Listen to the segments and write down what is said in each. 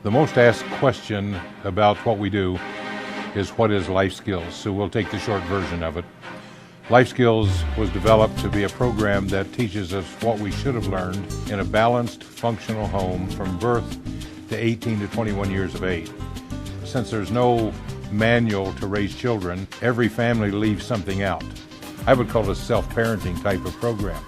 The most asked question about what we do is what is life skills? So we'll take the short version of it. Life Skills was developed to be a program that teaches us what we should have learned in a balanced, functional home from birth to 18 to 21 years of age. Since there's no manual to raise children, every family leaves something out. I would call it a self-parenting type of program.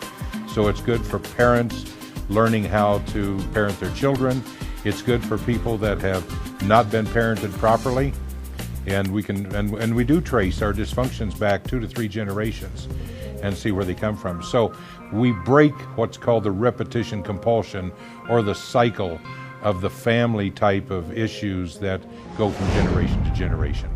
So it's good for parents learning how to parent their children. It's good for people that have not been parented properly. And we do trace our dysfunctions back 2 to 3 generations and see where they come from. So we break what's called the repetition compulsion, or the cycle of the family type of issues that go from generation to generation.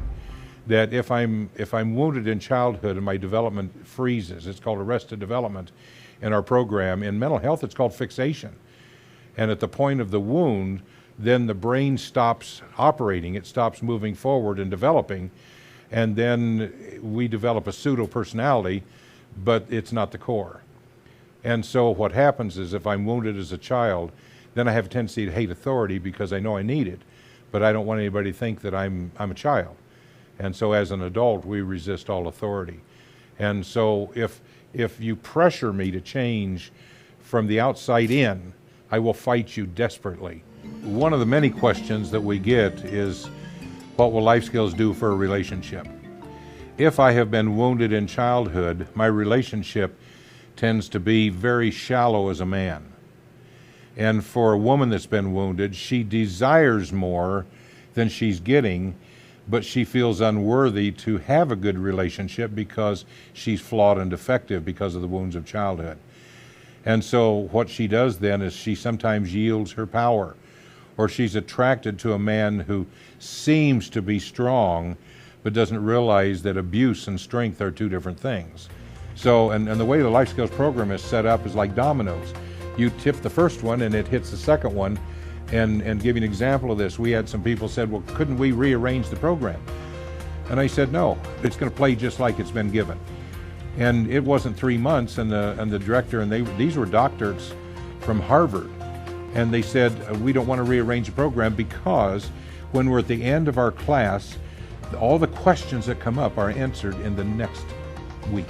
That if I'm wounded in childhood and my development freezes, it's called arrested development in our program. In mental health, it's called fixation. And at the point of the wound, then the brain stops operating, it stops moving forward and developing, and then we develop a pseudo-personality, but it's not the core. And so what happens is, if I'm wounded as a child, then I have a tendency to hate authority because I know I need it, but I don't want anybody to think that I'm a child. And so as an adult, we resist all authority. And so if you pressure me to change from the outside in, I will fight you desperately. One of the many questions that we get is, what will life skills do for a relationship? If I have been wounded in childhood, my relationship tends to be very shallow as a man. And for a woman that's been wounded, she desires more than she's getting, but she feels unworthy to have a good relationship because she's flawed and defective because of the wounds of childhood. And so what she does then is she sometimes yields her power, or she's attracted to a man who seems to be strong, but doesn't realize that abuse and strength are two different things. So, and the way the Life Skills program is set up is like dominoes. You tip the first one and it hits the second one. And give you an example of this, we had some people said, well, couldn't we rearrange the program? And I said, no, it's going to play just like it's been given. And it wasn't 3 months, and the director, and these were doctors from Harvard, and they said, we don't want to rearrange the program because when we're at the end of our class, all the questions that come up are answered in the next week.